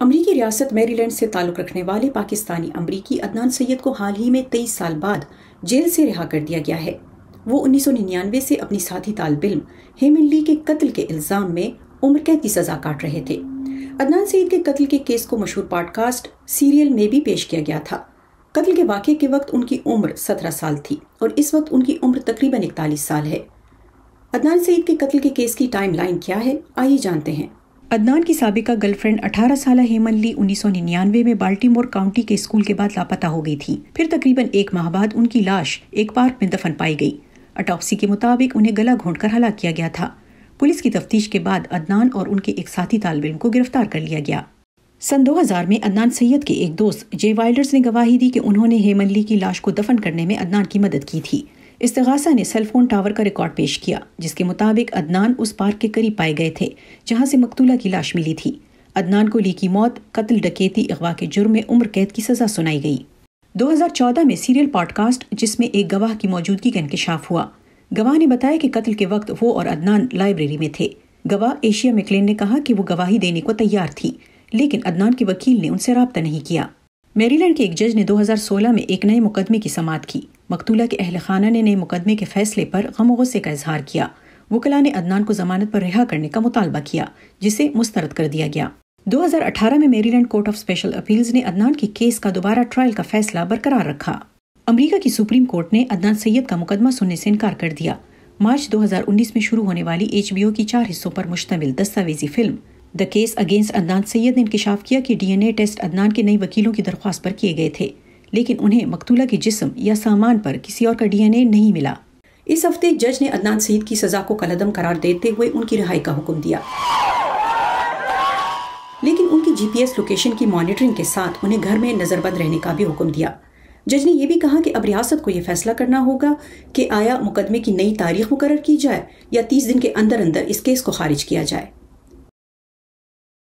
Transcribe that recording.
امریکی ریاست میریلینڈ سے تعلق رکھنے والے پاکستانی امریکی عدنان سید کو حال ہی میں 23 سال بعد جیل سے رہا کر دیا گیا ہے۔ وہ 1999 سے اپنی ساتھی طالب علم ہیمن لی کے قتل کے الزام میں عمر قید کی سزا کاٹ رہے تھے۔ عدنان سید کے قتل کے کیس کو مشہور پوڈ کاسٹ سیریل میں بھی پیش کیا گیا تھا۔ قتل کے واقعے کے وقت ان کی عمر 17 سال تھی اور اس وقت ان کی عمر تقریباً 41 سال ہے۔ عدنان سید کے قتل کے کیس کی ٹائم لائن کیا ہے، آئیے جانتے ہیں۔ عدنان کی سابقہ گرل فرینڈ 18 سالہ ہیمن لی 1999 میں بالٹیمور کاؤنٹی کے اسکول کے بعد لاپتہ ہو گئی تھی۔ پھر تقریباً 1 ماہ بعد ان کی لاش ایک پارک میں دفن پائی گئی۔ اٹاپسی کے مطابق انہیں گلا گھونٹ کر ہلاک کیا گیا تھا۔ پولیس کی تفتیش کے بعد عدنان اور ان کے ایک ساتھی طالب علم کو گرفتار کر لیا گیا۔ سن 2000 میں عدنان سید کے ایک دوست جے وائلڈرز نے گواہی دی کہ انہوں نے ہیمن لی کی لاش کو دفن کرنے میں عدنان کی مدد کی تھی۔ استغاثہ نے سیل فون ٹاور کا ریکارڈ پیش کیا جس کے مطابق عدنان اس پارک کے قریب پائے گئے تھے جہاں سے مقتولہ کی لاش ملی تھی۔ عدنان کو لی کی موت، قتل، ڈکیتی، اغوا کے جرم میں عمر قید کی سزا سنائی گئی۔ 2014 میں سیریل پوڈ کاسٹ جس میں ایک گواہ کی موجودگی کا انکشاف ہوا۔ گواہ نے بتایا کہ قتل کے وقت وہ اور عدنان لائبریری میں تھے۔ گواہ ایشیا میکلین نے کہا کہ وہ گواہی دینے کو تیار تھی لیکن عدنان کے وکیل نے ان سے رابطہ نہیں کیا۔ میریلینڈ کے ایک جج نے 2016 میں ایک نئے مقدمے کی سماعت کی۔ مقتولہ کے اہل خانہ نے نئے مقدمے کے فیصلے پر غم و غصے کا اظہار کیا۔ وکلاء نے عدنان کو ضمانت پر رہا کرنے کا مطالبہ کیا جسے مسترد کر دیا گیا۔ 2018 میں میریلینڈ کورٹ آف اسپیشل اپیلز نے عدنان کے کیس کا دوبارہ ٹرائل کا فیصلہ برقرار رکھا۔ امریکہ کی سپریم کورٹ نے عدنان سید کا مقدمہ سننے سے انکار کر دیا۔ مارچ 2019 میں شروع ہونے والی HBO کی 4 حصوں پر مشتمل دستاویزی film the case against Adnan Syed نے انکشاف کیا کہ DNA ٹیسٹ عدنان کے نئے وکیلوں کی درخواست پر کیے گئے تھے لیکن انہیں مقتولہ کے جسم یا سامان پر کسی اور کا DNA نہیں ملا۔ اس ہفتے جج نے عدنان سید کی سزا کو کالعدم قرار دیتے ہوئے ان کی رہائی کا حکم دیا لیکن ان کی GPS لوکیشن کی مانیٹرنگ کے ساتھ انہیں گھر میں نظر بند رہنے کا بھی حکم دیا۔ جج نے یہ بھی کہا کہ اب ریاست کو یہ فیصلہ کرنا ہوگا کہ آیا مقدمے کی نئی تاریخ مقرر کی جائے یا 30 دن کے اندر اندر اس کیس کو خارج کیا جائے۔